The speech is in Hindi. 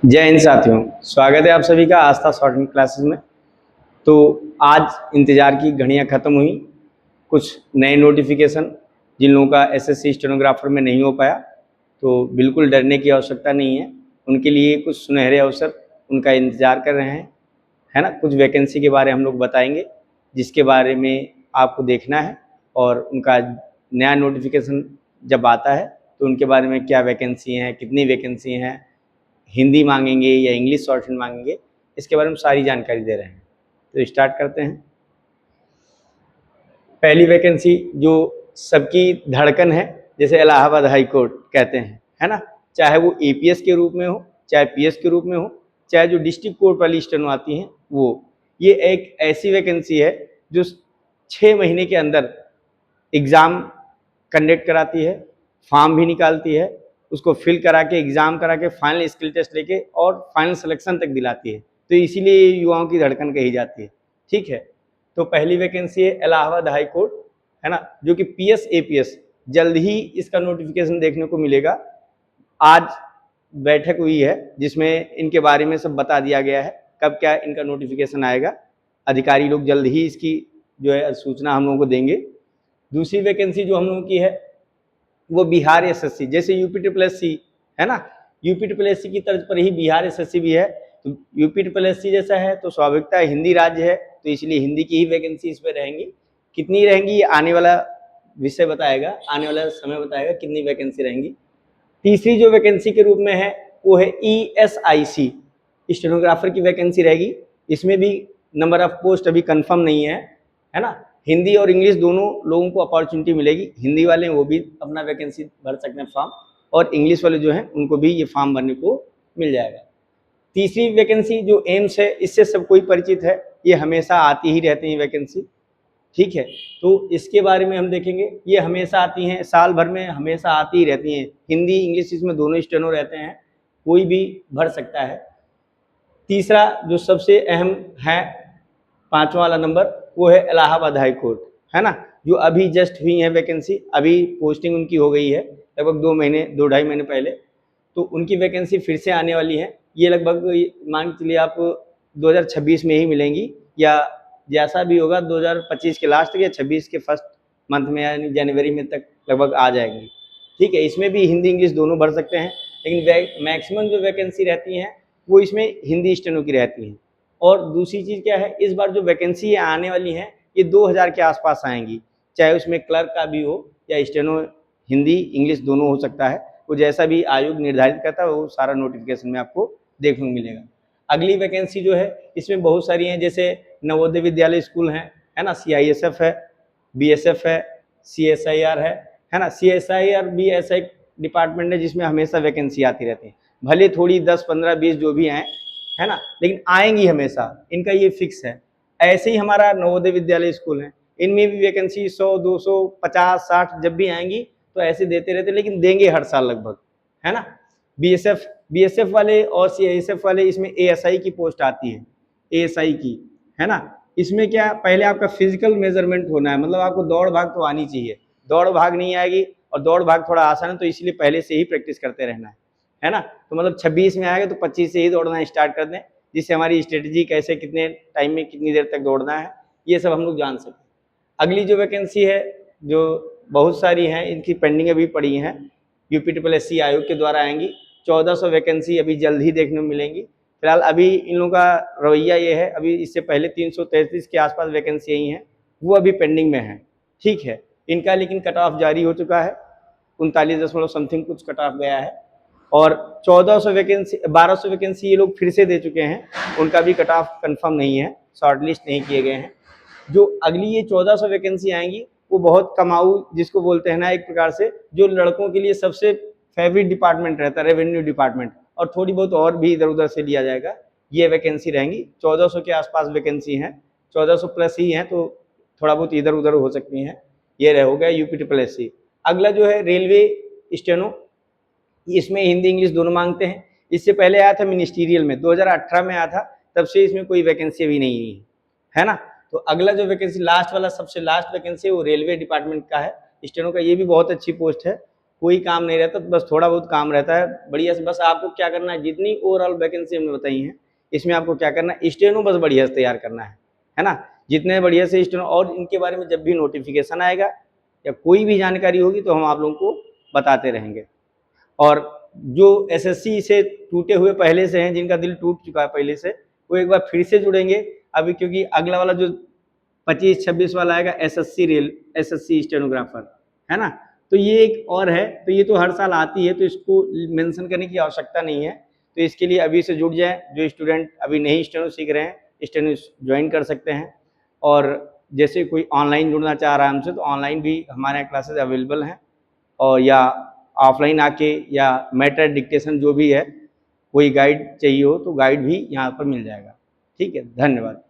जय हिंद साथियों, स्वागत है आप सभी का आस्था शॉर्टकट क्लासेस में। तो आज इंतज़ार की घड़ियां ख़त्म हुई। कुछ नए नोटिफिकेशन जिन लोगों का एसएससी स्टेनोग्राफर में नहीं हो पाया, तो बिल्कुल डरने की आवश्यकता नहीं है। उनके लिए कुछ सुनहरे अवसर उनका इंतज़ार कर रहे हैं, है ना। कुछ वैकेंसी के बारे हम लोग बताएंगे जिसके बारे में आपको देखना है, और उनका नया नोटिफिकेशन जब आता है तो उनके बारे में क्या वैकेंसी हैं, कितनी वैकेंसी हैं, हिंदी मांगेंगे या इंग्लिश शॉर्टहैंड मांगेंगे, इसके बारे में सारी जानकारी दे रहे हैं। तो स्टार्ट करते हैं। पहली वैकेंसी जो सबकी धड़कन है, जैसे इलाहाबाद हाई कोर्ट कहते हैं, है ना। चाहे वो एपीएस के रूप में हो, चाहे पीएस के रूप में हो, चाहे जो डिस्ट्रिक्ट कोर्ट वाली स्टेनो आती हैं वो, ये एक ऐसी वैकेंसी है जो 6 महीने के अंदर एग्ज़ाम कंडक्ट कराती है, फॉर्म भी निकालती है, उसको फिल करा के एग्ज़ाम करा के फाइनल स्किल टेस्ट लेके और फाइनल सिलेक्शन तक दिलाती है। तो इसीलिए युवाओं की धड़कन कही जाती है। ठीक है, तो पहली वैकेंसी है इलाहाबाद हाई कोर्ट, है ना, जो कि पीएस एपीएस, जल्द ही इसका नोटिफिकेशन देखने को मिलेगा। आज बैठक हुई है जिसमें इनके बारे में सब बता दिया गया है, कब क्या इनका नोटिफिकेशन आएगा। अधिकारी लोग जल्द ही इसकी जो है सूचना हम लोगों को देंगे। दूसरी वैकेंसी जो हम लोगों की है वो बिहार एसएससी, जैसे यूपी ट्रिपल एससी है ना, यूपी ट्रिपल एससी की तर्ज पर ही बिहार एसएससी भी है। तो यूपी ट्रिपल एससी जैसा है तो स्वाभाविकता हिंदी राज्य है, तो इसलिए हिंदी की ही वैकेंसी इसमें रहेंगी। कितनी रहेंगी ये आने वाला विषय बताएगा, आने वाला समय बताएगा कितनी वैकेंसी रहेंगी। तीसरी जो वैकेंसी के रूप में है वो है ESIC, स्टेनोग्राफर की वैकेंसी रहेगी। इसमें भी नंबर ऑफ पोस्ट अभी कंफर्म नहीं है ना। हिंदी और इंग्लिश दोनों लोगों को अपॉर्चुनिटी मिलेगी। हिंदी वाले वो भी अपना वैकेंसी भर सकते हैं फॉर्म, और इंग्लिश वाले जो हैं उनको भी ये फॉर्म भरने को मिल जाएगा। तीसरी वैकेंसी जो एम्स है, इससे सब कोई परिचित है, ये हमेशा आती ही रहती है वैकेंसी। ठीक है, तो इसके बारे में हम देखेंगे। ये हमेशा आती हैं, साल भर में हमेशा आती ही रहती हैं। हिंदी इंग्लिश इसमें दोनों स्टेनो रहते हैं, कोई भी भर सकता है। तीसरा जो सबसे अहम है, पांचवा वाला नंबर, वो है इलाहाबाद हाई कोर्ट, है ना, जो अभी जस्ट हुई है वैकेंसी। अभी पोस्टिंग उनकी हो गई है लगभग 2 महीने 2-2.5 महीने पहले, तो उनकी वैकेंसी फिर से आने वाली है। ये लगभग मान के चलिए आप 2026 में ही मिलेंगी, या जैसा भी होगा 2025 के लास्ट या 26 के फर्स्ट मंथ में यानी जनवरी में तक लगभग आ जाएंगी। ठीक है, इसमें भी हिंदी इंग्लिश दोनों भर सकते हैं, लेकिन मैक्सिमम जो वैकेंसी रहती हैं वो इसमें हिंदी स्टेनो की रहती हैं। और दूसरी चीज़ क्या है, इस बार जो वैकेंसी आने वाली हैं ये 2000 के आसपास आएंगी, चाहे उसमें क्लर्क का भी हो या स्टेनो, हिंदी इंग्लिश दोनों हो सकता है। वो जैसा भी आयोग निर्धारित करता है वो सारा नोटिफिकेशन में आपको देखने को मिलेगा। अगली वैकेंसी जो है इसमें बहुत सारी हैं, जैसे नवोदय विद्यालय स्कूल हैं, है ना, CISF है, BSF है, CSIR है ना। CSIR भी ऐसा एक डिपार्टमेंट है जिसमें हमेशा वैकेंसी आती रहती है, भले थोड़ी 10, 15, 20 जो भी आए, है ना, लेकिन आएंगी हमेशा, इनका ये फिक्स है। ऐसे ही हमारा नवोदय विद्यालय स्कूल है, इनमें भी वैकेंसी 100, 200, 50, 60 जब भी आएंगी तो ऐसे देते रहते, लेकिन देंगे हर साल लगभग, है ना। BSF वाले और CISF वाले, इसमें ASI की पोस्ट आती है, ASI की, है ना। इसमें क्या, पहले आपका फिजिकल मेजरमेंट होना है, मतलब आपको दौड़ भाग तो आनी चाहिए। दौड़ भाग नहीं आएगी, और दौड़ भाग थोड़ा आसान है, तो इसलिए पहले से ही प्रैक्टिस करते रहना है ना। तो मतलब 26 में आएगा तो 25 से ही दौड़ना स्टार्ट कर दें, जिससे हमारी स्ट्रेटजी कैसे कितने टाइम में कितनी देर तक दौड़ना है ये सब हम लोग जान सकें। अगली जो वैकेंसी है, जो बहुत सारी हैं, इनकी पेंडिंग अभी पड़ी हैं, यूपी ट्रिपल एससी आयोग के द्वारा आएंगी। 1400 वैकेंसी अभी जल्द ही देखने को मिलेंगी। फिलहाल अभी इन लोगों का रवैया ये है, अभी इससे पहले 333 के आसपास वैकेंसी आई हैं, वो अभी पेंडिंग में है। ठीक है, इनका लेकिन कट ऑफ जारी हो चुका है, 39 समथिंग कुछ कट ऑफ गया है। और 1400 वैकेंसी, 1200 वैकेंसी ये लोग फिर से दे चुके हैं, उनका भी कट ऑफ कन्फर्म नहीं है, शॉर्ट लिस्ट नहीं किए गए हैं। जो अगली ये 1400 वैकेंसी आएंगी वो बहुत कमाऊ जिसको बोलते हैं ना, एक प्रकार से जो लड़कों के लिए सबसे फेवरेट डिपार्टमेंट रहता है, रेवेन्यू डिपार्टमेंट, और थोड़ी बहुत और भी इधर उधर से लिया जाएगा। ये वैकेंसी रहेंगी, 1400 के आसपास वैकेंसी हैं, 1400 प्लस ही हैं, तो थोड़ा बहुत इधर उधर हो सकती हैं। ये हो गया यूपी ट्रिपल एससी। अगला जो है रेलवे स्टेनो, इसमें हिंदी इंग्लिश दोनों मांगते हैं। इससे पहले आया था मिनिस्टीरियल में, 2018 में आया था, तब से इसमें कोई वैकेंसी अभी नहीं है ना। तो अगला जो वैकेंसी लास्ट वाला, सबसे लास्ट वैकेंसी, वो रेलवे डिपार्टमेंट का है, स्टेनो का। ये भी बहुत अच्छी पोस्ट है, कोई काम नहीं रहता, तो बस थोड़ा बहुत काम रहता है बढ़िया से। बस आपको क्या करना है, जितनी ओवरऑल वैकेंसी हमने बताई हैं इसमें आपको क्या करना है, स्टेनो बस बढ़िया से तैयार करना है ना। जितने बढ़िया से स्टेनो, और इनके बारे में जब भी नोटिफिकेशन आएगा या कोई भी जानकारी होगी तो हम आप लोगों को बताते रहेंगे। और जो एसएससी से टूटे हुए पहले से हैं, जिनका दिल टूट चुका है पहले से, वो एक बार फिर से जुड़ेंगे अभी, क्योंकि अगला वाला जो 25-26 वाला आएगा एसएससी स्टेनोग्राफर, है ना। तो ये एक और है, तो ये तो हर साल आती है, तो इसको मेंशन करने की आवश्यकता नहीं है। तो इसके लिए अभी से जुड़ जाएं, जो स्टूडेंट अभी नहीं स्टेनो सीख रहे हैं, स्टेनो ज्वाइन कर सकते हैं। और जैसे कोई ऑनलाइन जुड़ना चाह रहा है हमसे, तो ऑनलाइन भी हमारे यहाँ क्लासेज अवेलेबल हैं, और या ऑफलाइन आके या मैटर डिक्टेशन जो भी है, कोई गाइड चाहिए हो तो गाइड भी यहाँ पर मिल जाएगा। ठीक है, धन्यवाद।